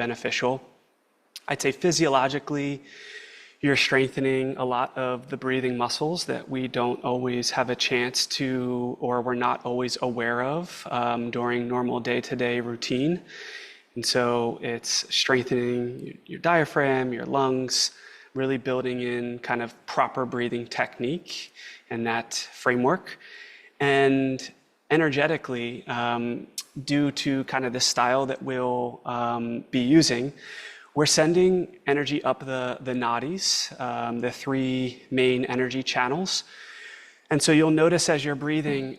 beneficial. I'd say physiologically, you're strengthening a lot of the breathing muscles that we don't always have a chance to, or we're not always aware of during normal day-to-day routine. And so it's strengthening your diaphragm, your lungs, really building in kind of proper breathing technique and that framework. And energetically, due to kind of the style that we'll be using, we're sending energy up the nadis, the three main energy channels. And so you'll notice as you're breathing,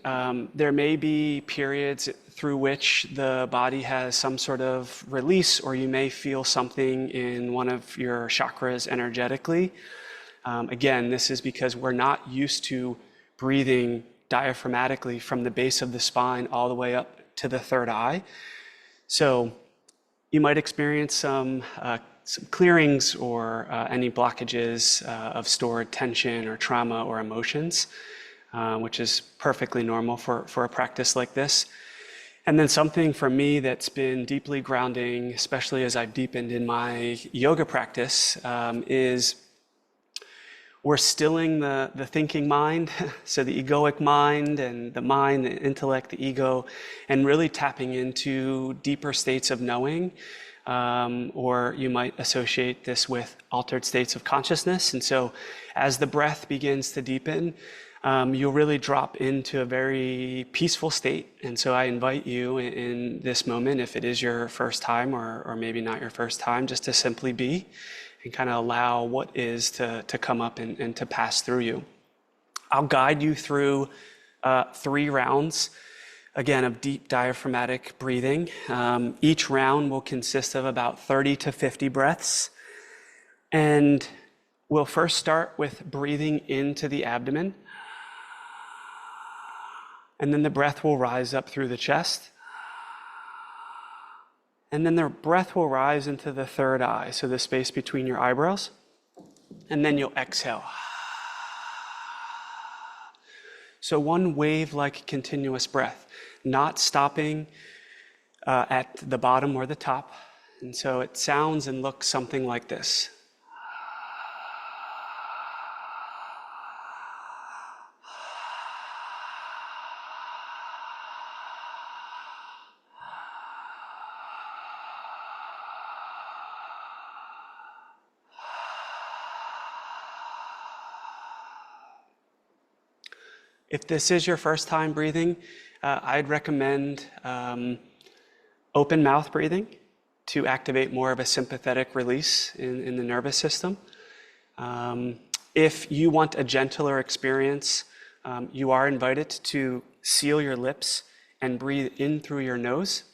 there may be periods through which the body has some sort of release, or you may feel something in one of your chakras energetically. Again, this is because we're not used to breathing diaphragmatically from the base of the spine all the way up to the third eye. So you might experience some clearings or any blockages of stored tension or trauma or emotions, which is perfectly normal for a practice like this. And then something for me that's been deeply grounding, especially as I've deepened in my yoga practice, is we're stilling the thinking mind, so the egoic mind and the intellect, the ego, and really tapping into deeper states of knowing, or you might associate this with altered states of consciousness. And so as the breath begins to deepen, you'll really drop into a very peaceful state. And so I invite you in this moment, if it is your first time or maybe not your first time, just to simply be and kind of allow what is to come up and to pass through you. I'll guide you through 3 rounds, again, of deep diaphragmatic breathing. Each round will consist of about 30 to 50 breaths. And we'll first start with breathing into the abdomen. And then the breath will rise up through the chest. And then the breath will rise into the third eye, so the space between your eyebrows. And then you'll exhale. So one wave-like continuous breath, not stopping at the bottom or the top. And so it sounds and looks something like this. If this is your first time breathing, I'd recommend open mouth breathing to activate more of a sympathetic release in the nervous system. If you want a gentler experience, you are invited to seal your lips and breathe in through your nose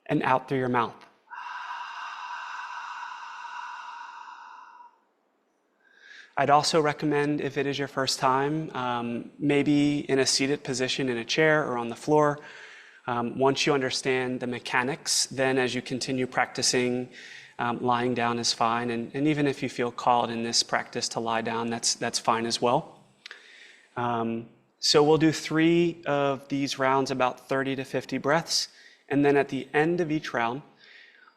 and out through your mouth. I'd also recommend, if it is your first time, maybe in a seated position in a chair or on the floor. Once you understand the mechanics, then as you continue practicing, lying down is fine. And even if you feel called in this practice to lie down, that's fine as well. So we'll do 3 of these rounds, about 30 to 50 breaths. And then at the end of each round,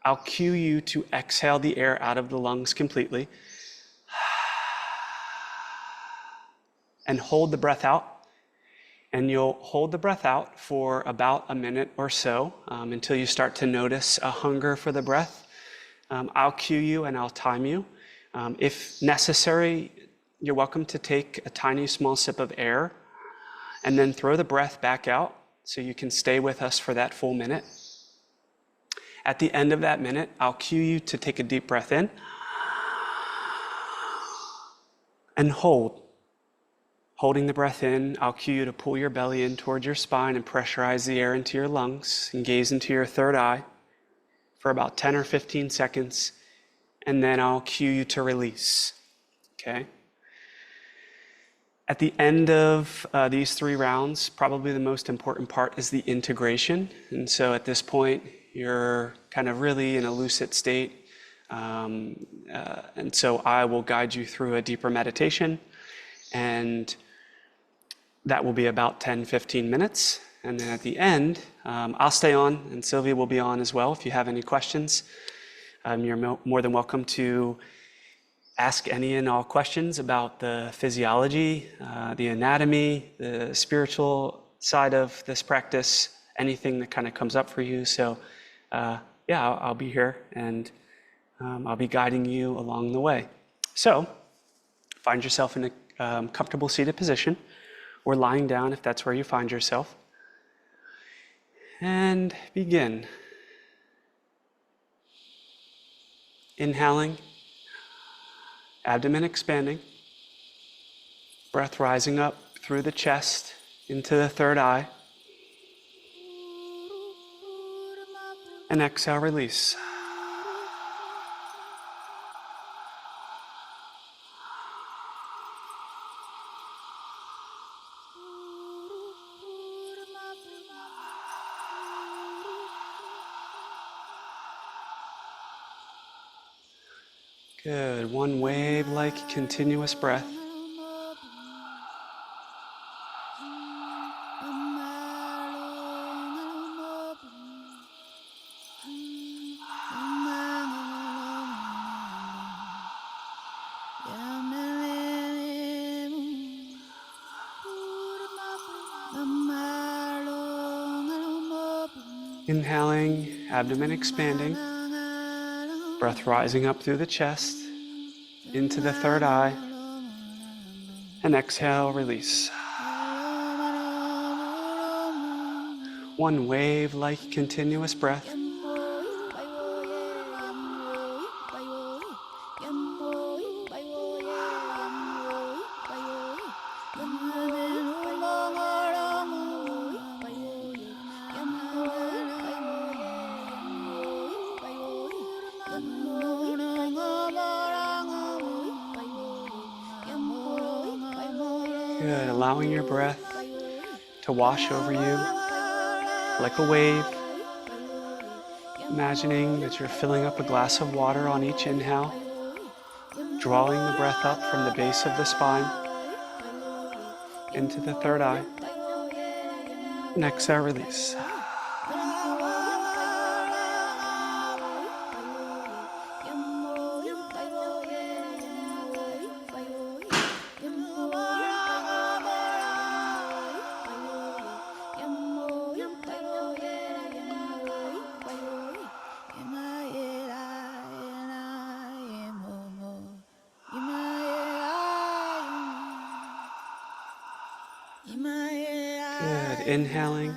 I'll cue you to exhale the air out of the lungs completely. And hold the breath out. And you'll hold the breath out for about a minute or so until you start to notice a hunger for the breath. I'll cue you and I'll time you. If necessary, you're welcome to take a tiny small sip of air and then throw the breath back out so you can stay with us for that full minute. At the end of that minute, I'll cue you to take a deep breath in and hold. Holding the breath in, I'll cue you to pull your belly in towards your spine and pressurize the air into your lungs and gaze into your third eye for about 10 or 15 seconds. And then I'll cue you to release, okay? At the end of these 3 rounds, probably the most important part is the integration. And so at this point, you're kind of really in a lucid state. And so I will guide you through a deeper meditation. And that will be about 10, 15 minutes. And then at the end, I'll stay on, and Sylvia will be on as well. If you have any questions, you're more than welcome to ask any and all questions about the physiology, the anatomy, the spiritual side of this practice, anything that kind of comes up for you. So yeah, I'll be here, and I'll be guiding you along the way. So find yourself in a comfortable seated position, or lying down if that's where you find yourself. And begin. Inhaling, abdomen expanding, breath rising up through the chest into the third eye. And exhale, release. Good. One wave-like continuous breath. Inhaling, abdomen expanding, breath rising up through the chest, into the third eye, and exhale, release. One wave-like continuous breath. Good. Allowing your breath to wash over you like a wave. Imagining that you're filling up a glass of water on each inhale, drawing the breath up from the base of the spine into the third eye. And exhale, release. Good. Inhaling,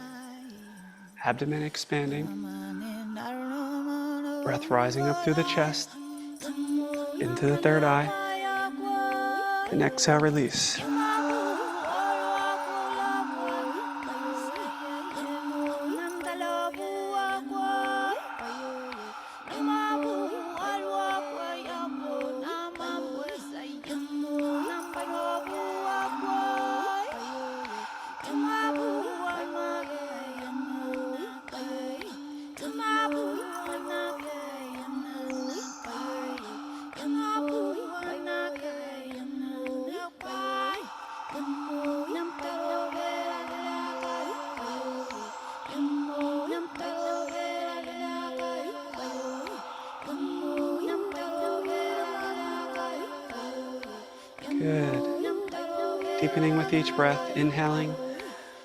abdomen expanding, breath rising up through the chest, into the third eye, and exhale, release. Good. Deepening with each breath, inhaling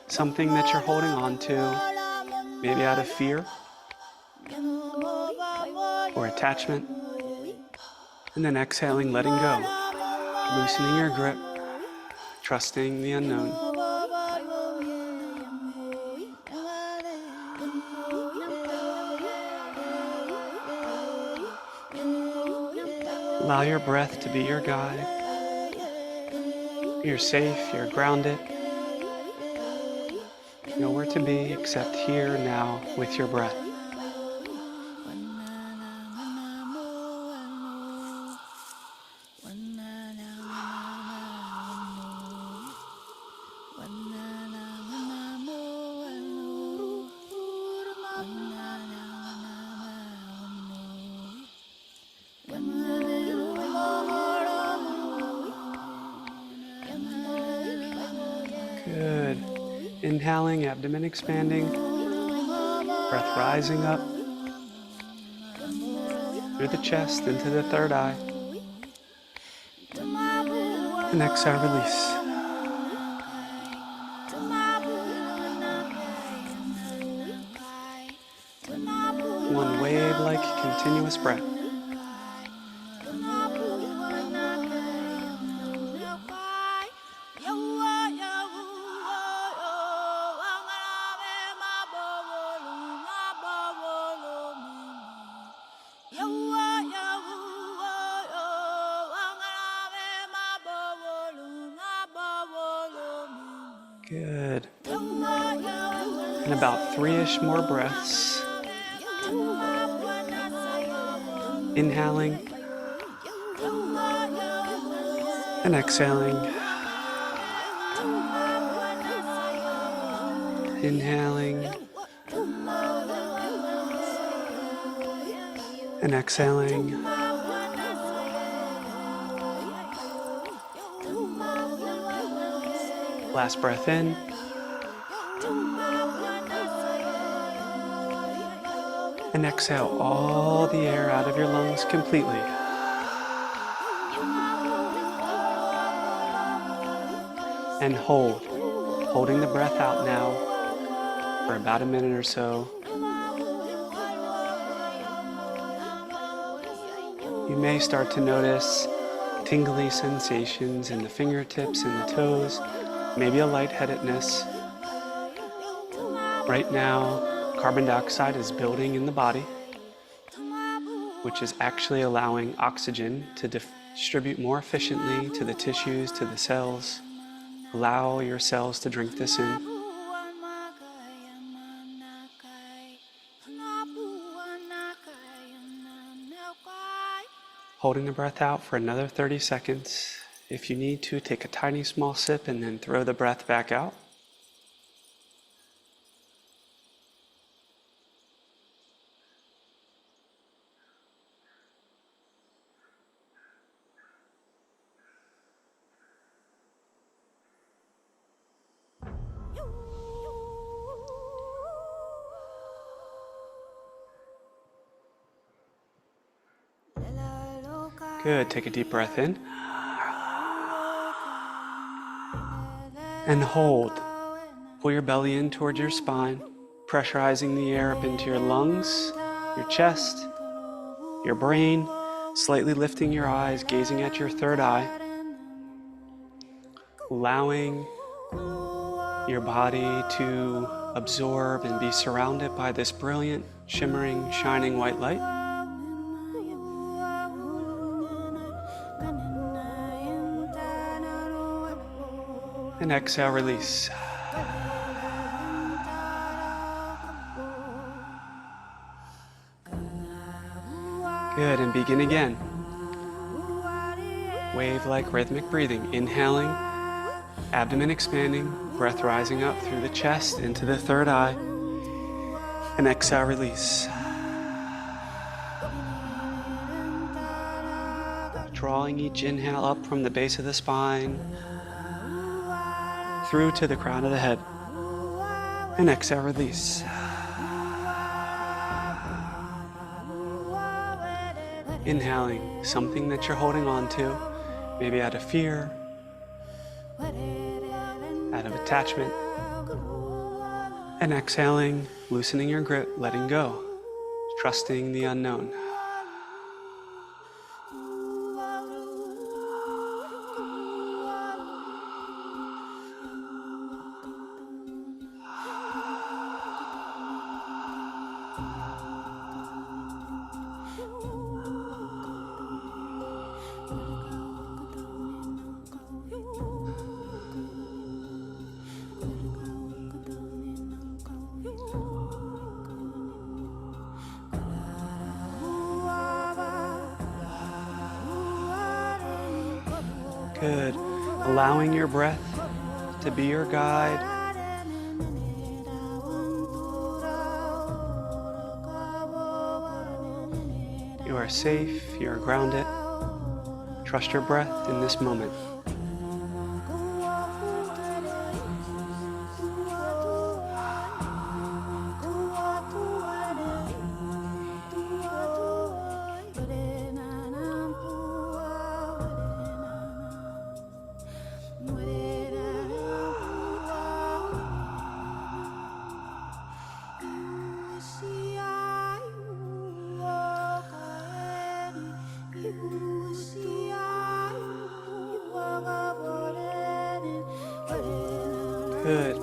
something that you're holding on to, maybe out of fear or attachment, and then exhaling, letting go, loosening your grip, trusting the unknown. Allow your breath to be your guide. You're safe, you're grounded. Nowhere to be except here now with your breath. Inhaling, abdomen expanding, breath rising up through the chest into the third eye. And exhale, release. One wave-like continuous breath. Good. And about 3-ish more breaths. Inhaling and exhaling. Inhaling and exhaling. Last breath in. And exhale all the air out of your lungs completely. And hold, holding the breath out now for about a minute or so. You may start to notice tingly sensations in the fingertips and the toes, maybe a lightheadedness. Right now, carbon dioxide is building in the body, which is actually allowing oxygen to distribute more efficiently to the tissues, to the cells. Allow your cells to drink this in. Holding the breath out for another 30 seconds. If you need to, take a tiny small sip and then throw the breath back out. Good. Take a deep breath in. And hold. Pull your belly in towards your spine, pressurizing the air up into your lungs, your chest, your brain, slightly lifting your eyes, gazing at your third eye, allowing your body to absorb and be surrounded by this brilliant, shimmering, shining white light. And exhale, release. Good, and begin again. Wave-like rhythmic breathing. Inhaling, abdomen expanding, breath rising up through the chest into the third eye. And exhale, release. Drawing each inhale up from the base of the spine, through to the crown of the head. And exhale, release. Inhaling, something that you're holding on to, maybe out of fear, out of attachment. And exhaling, loosening your grip, letting go, trusting the unknown. Good. Allowing your breath to be your guide. You are safe, you are grounded. Trust your breath in this moment. Good.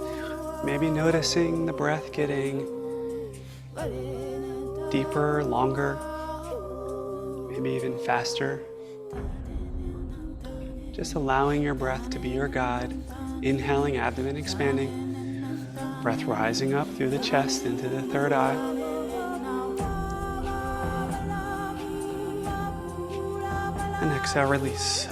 Maybe noticing the breath getting deeper, longer, maybe even faster. Just allowing your breath to be your guide. Inhaling, abdomen expanding. Breath rising up through the chest into the third eye. And exhale, release.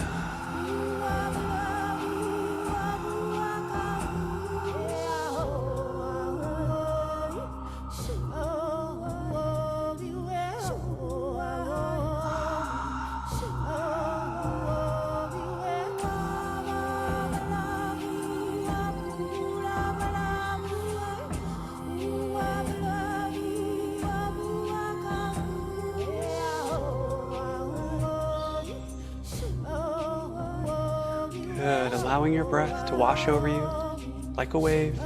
Good. Allowing your breath to wash over you like a wave.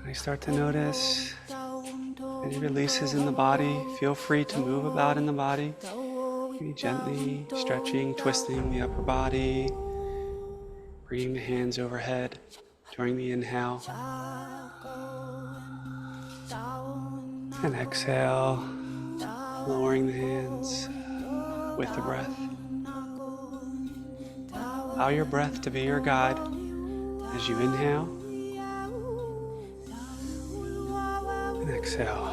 I start to notice any releases in the body. Feel free to move about in the body. Maybe gently stretching, twisting the upper body. Bringing the hands overhead during the inhale. And exhale, lowering the hands with the breath. Allow your breath to be your guide as you inhale and exhale.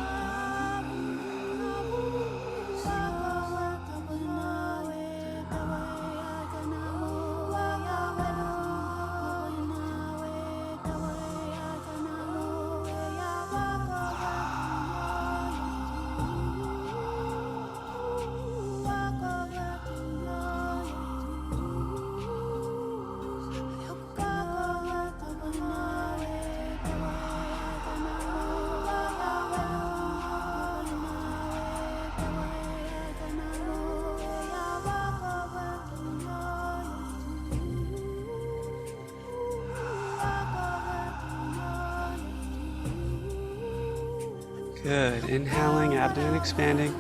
Good. Inhaling, abdomen expanding.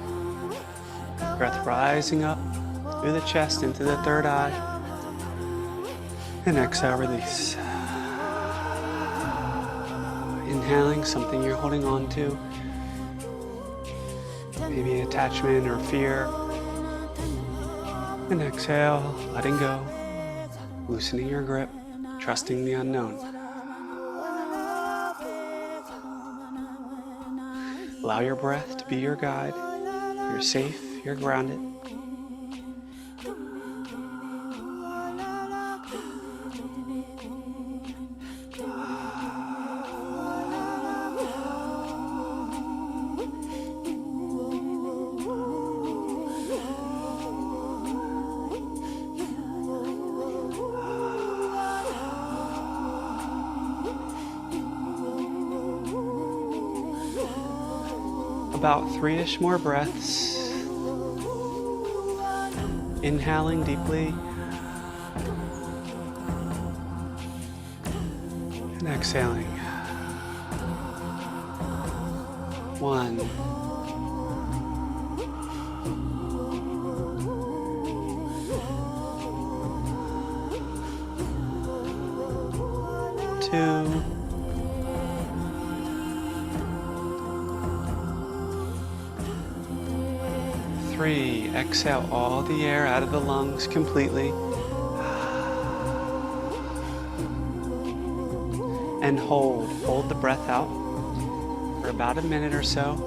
Breath rising up through the chest into the third eye. And exhale, release. Inhaling, something you're holding on to. Maybe attachment or fear. And exhale, letting go. Loosening your grip, trusting the unknown. Allow your breath to be your guide. You're safe, you're grounded. About 3-ish more breaths. Inhaling deeply. And exhaling. 1. 2. 3. Exhale all the air out of the lungs completely. And hold the breath out for about a minute or so,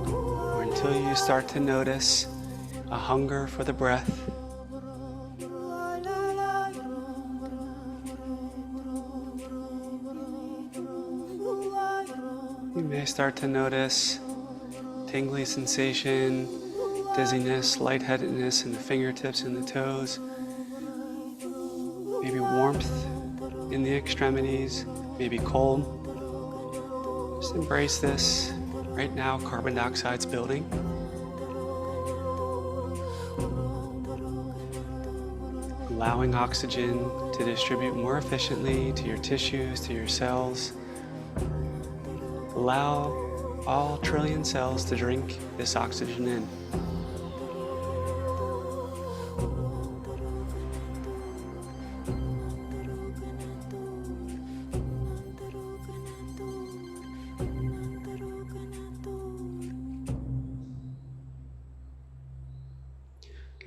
or until you start to notice a hunger for the breath. You may start to notice tingly sensation, dizziness, lightheadedness in the fingertips and the toes, maybe warmth in the extremities, maybe cold. Just embrace this. Right now, carbon dioxide's building. Allowing oxygen to distribute more efficiently to your tissues, to your cells. Allow all trillion cells to drink this oxygen in.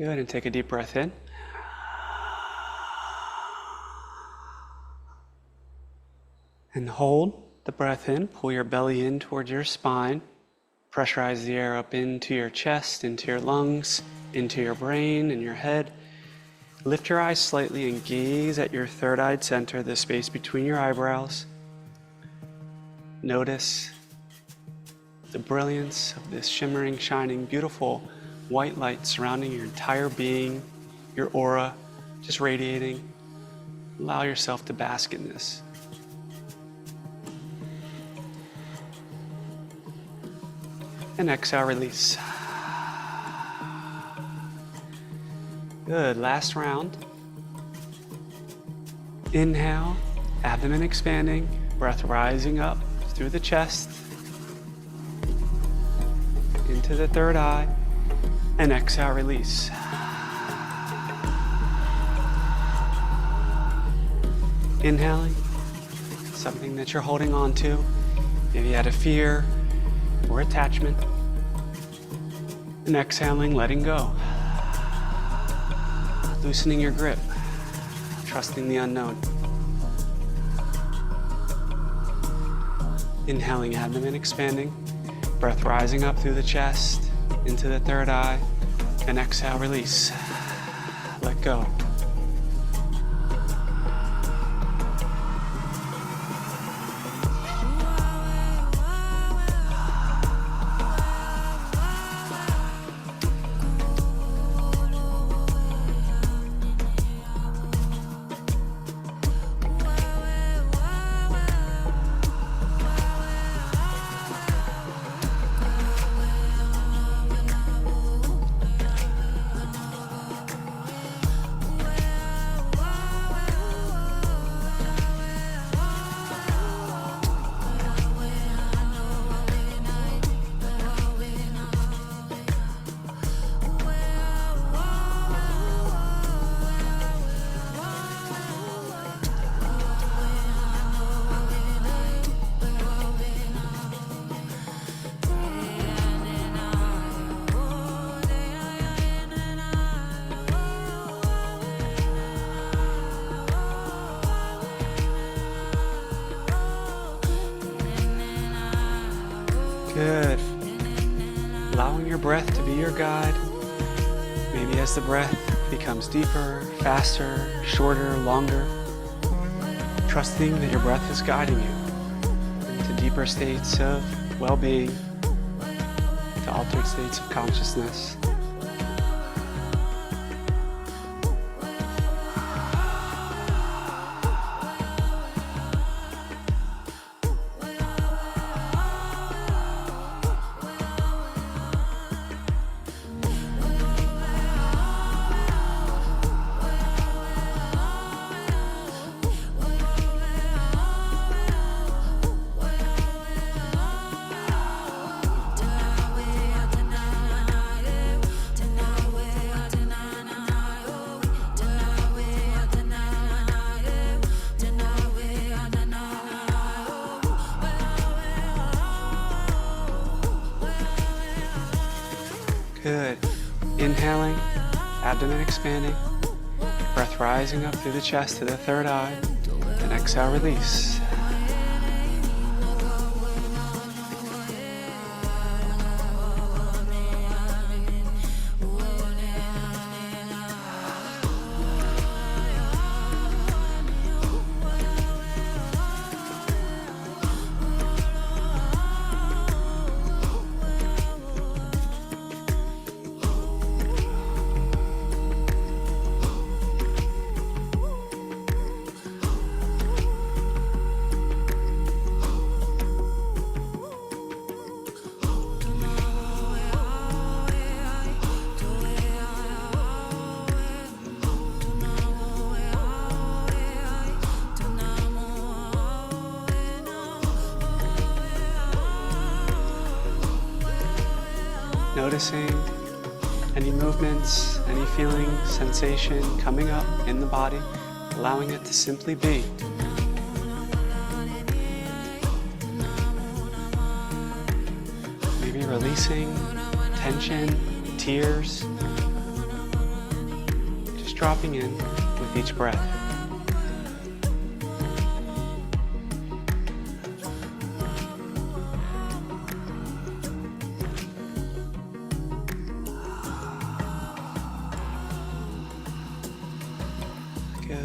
Good, and take a deep breath in. And hold the breath in. Pull your belly in towards your spine. Pressurize the air up into your chest, into your lungs, into your brain and your head. Lift your eyes slightly and gaze at your third eye center, the space between your eyebrows. Notice the brilliance of this shimmering, shining, beautiful white light surrounding your entire being, your aura, just radiating. Allow yourself to bask in this. And exhale, release. Good, last round. Inhale, abdomen expanding, breath rising up through the chest, into the third eye, and exhale, release. Inhaling, something that you're holding on to, maybe out of fear or attachment, and exhaling, letting go. Loosening your grip, trusting the unknown. Inhaling, abdomen expanding, breath rising up through the chest, into the third eye, and exhale, release. Let go. Good. Allowing your breath to be your guide. Maybe as the breath becomes deeper, faster, shorter, longer, trusting that your breath is guiding you into deeper states of well-being, to altered states of consciousness. Good. Inhaling, abdomen expanding, breath rising up through the chest to the third eye, and exhale, release. Noticing any movements, any feeling, sensation coming up in the body, allowing it to simply be. Maybe releasing tension, tears, dropping in with each breath. Good.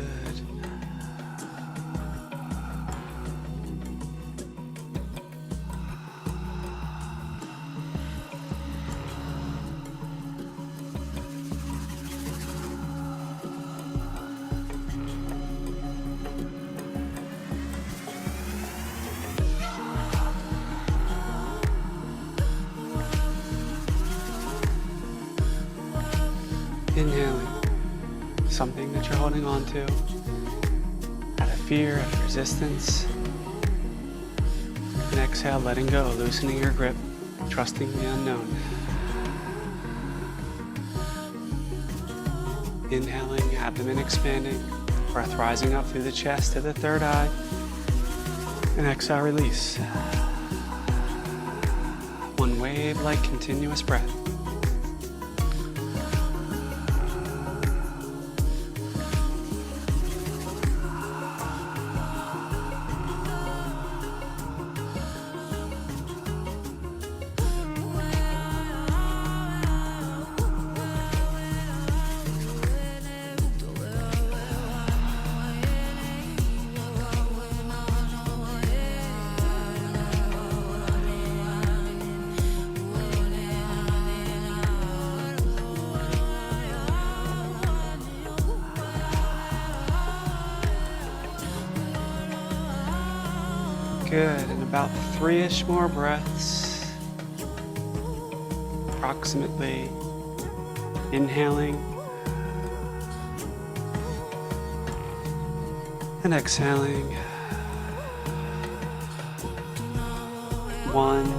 Inhaling something that you're holding on to, out of fear, out of resistance. And exhale, letting go, loosening your grip, trusting the unknown. Inhaling, abdomen expanding, breath rising up through the chest to the third eye. And exhale, release. One wave-like continuous breath. Good, and about 3-ish more breaths, approximately. Inhaling and exhaling. 1,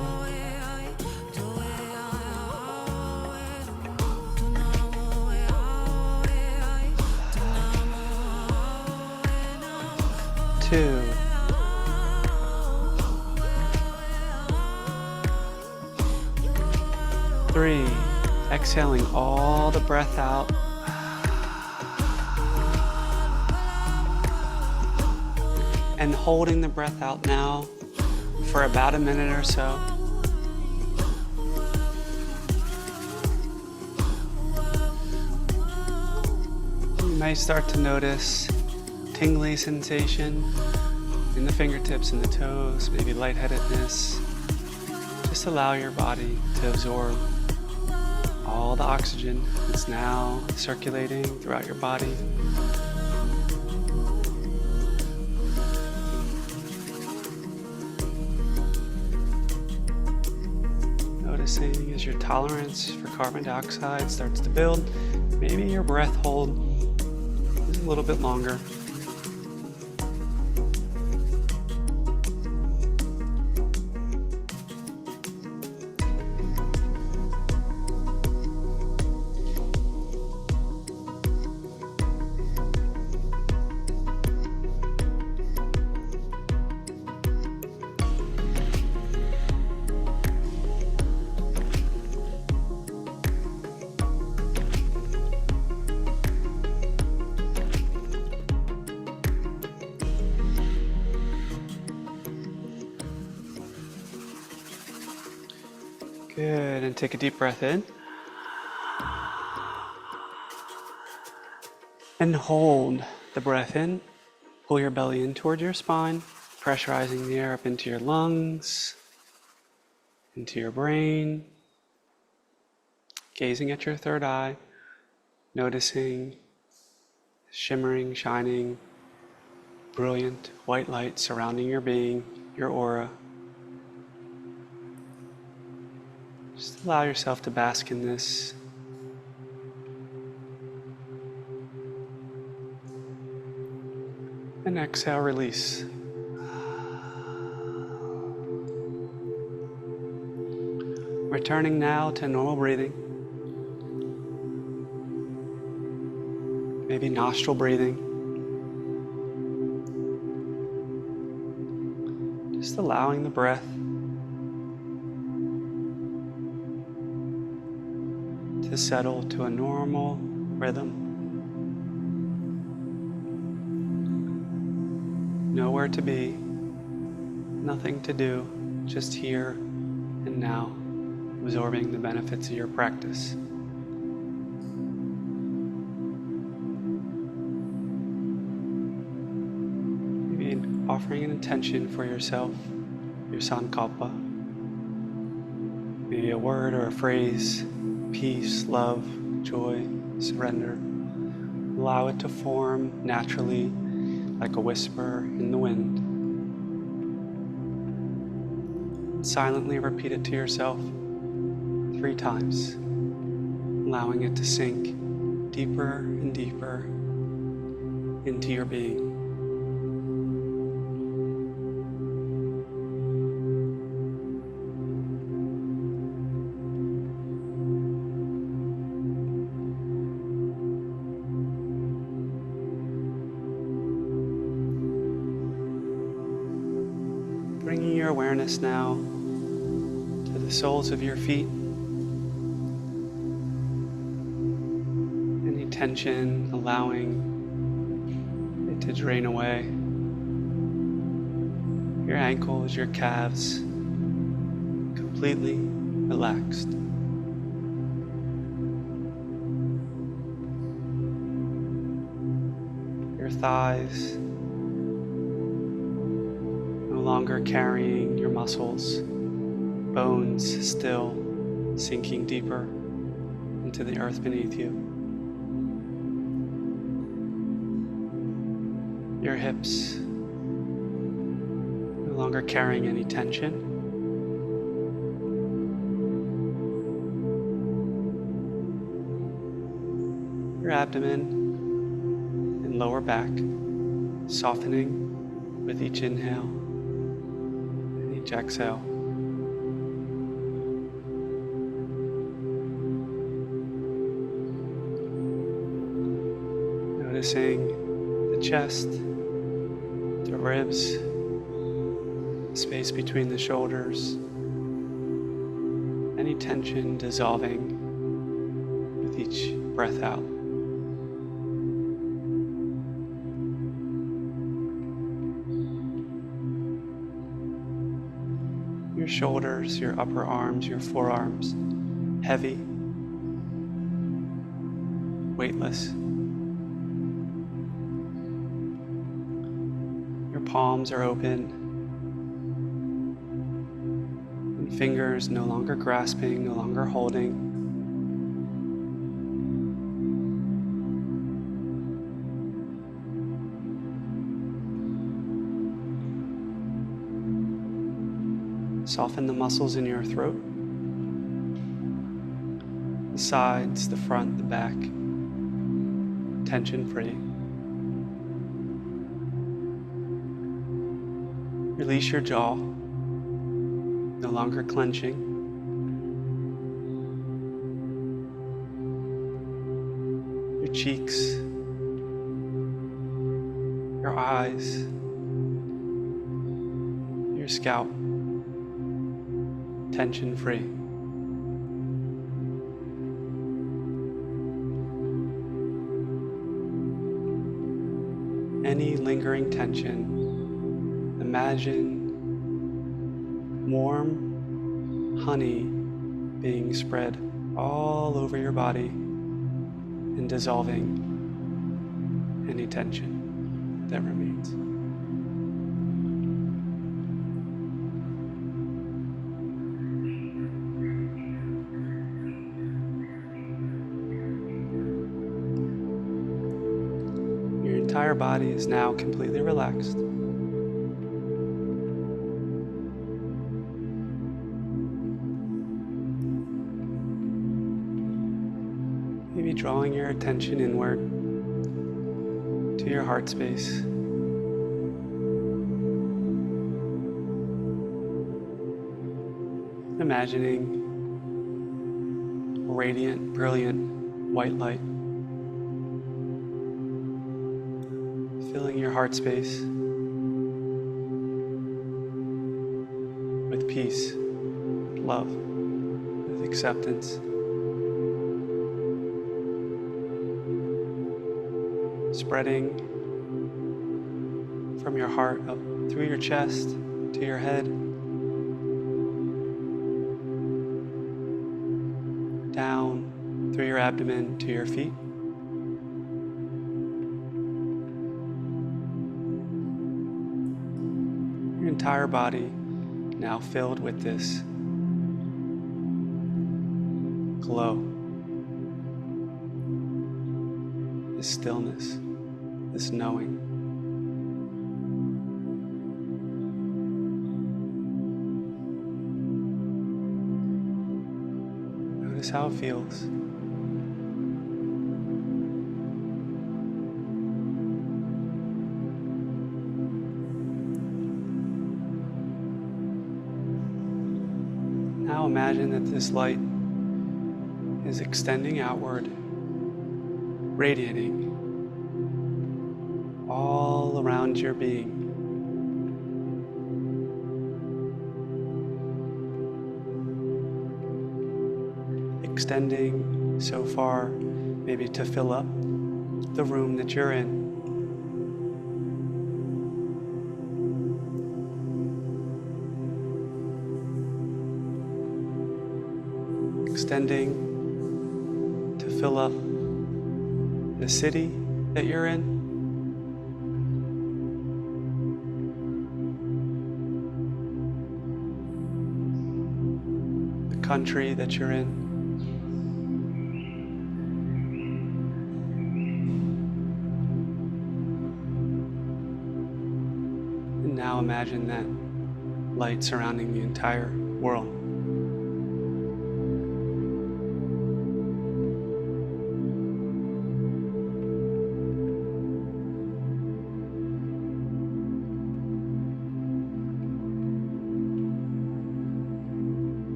2, 3, exhaling all the breath out. And holding the breath out now for about a minute or so. You may start to notice tingly sensation in the fingertips and the toes, maybe lightheadedness. Just allow your body to absorb all the oxygen that's now circulating throughout your body. Noticing as your tolerance for carbon dioxide starts to build, maybe your breath hold is a little bit longer. Good, and take a deep breath in. And hold the breath in. Pull your belly in toward your spine, pressurizing the air up into your lungs, into your brain. Gazing at your third eye, noticing shimmering, shining, brilliant white light surrounding your being, your aura. Just allow yourself to bask in this. And exhale, release. Returning now to normal breathing. Maybe nostril breathing. Just allowing the breath to settle to a normal rhythm. Nowhere to be, nothing to do, just here and now, absorbing the benefits of your practice. Maybe offering an intention for yourself, your sankalpa. Maybe a word or a phrase, peace, love, joy, surrender. Allow it to form naturally like a whisper in the wind. Silently repeat it to yourself 3 times, allowing it to sink deeper and deeper into your being. Bringing your awareness now to the soles of your feet. Any tension, allowing it to drain away. Your ankles, your calves, completely relaxed. Your thighs, no longer carrying your muscles, bones still sinking deeper into the earth beneath you. Your hips, no longer carrying any tension. Your abdomen and lower back softening with each inhale and each exhale. Noticing the chest, the ribs, space between the shoulders, any tension dissolving with each breath out. Your shoulders, your upper arms, your forearms, heavy, weightless. Your palms are open, and fingers no longer grasping, no longer holding. Soften the muscles in your throat, the sides, the front, the back, tension-free. Release your jaw, no longer clenching. Your cheeks, your eyes, your scalp, tension-free. Any lingering tension, imagine warm honey being spread all over your body and dissolving any tension that remains. Your entire body is now completely relaxed. Maybe drawing your attention inward to your heart space. Imagining radiant, brilliant white light filling your heart space with peace, with love, with acceptance. Spreading from your heart up through your chest to your head, down through your abdomen to your feet. Your entire body now filled with this glow, this stillness, this knowing. Notice how it feels. Now imagine that this light is extending outward, radiating all around your being. Extending so far, maybe to fill up the room that you're in. Extending to fill up the city that you're in. The country that you're in. And now imagine that light surrounding the entire world.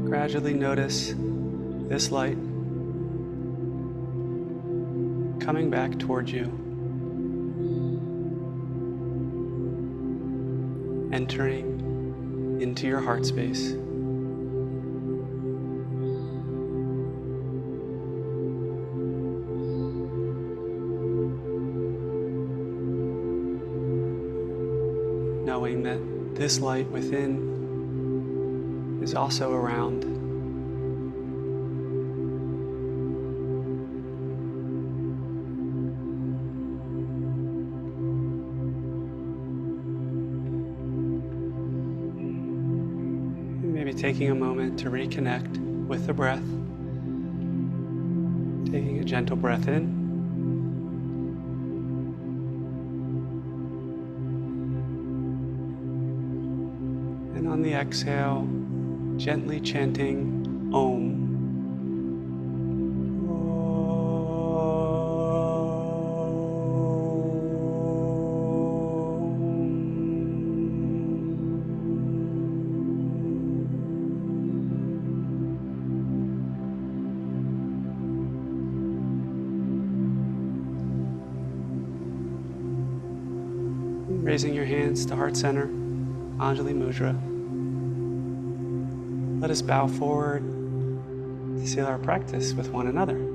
Gradually notice this light coming back towards you, entering into your heart space. Knowing that this light within is also around. Maybe taking a moment to reconnect with the breath, taking a gentle breath in, and on the exhale, gently chanting Om. Raising your hands to heart center, Anjali Mudra. Let us bow forward to seal our practice with one another.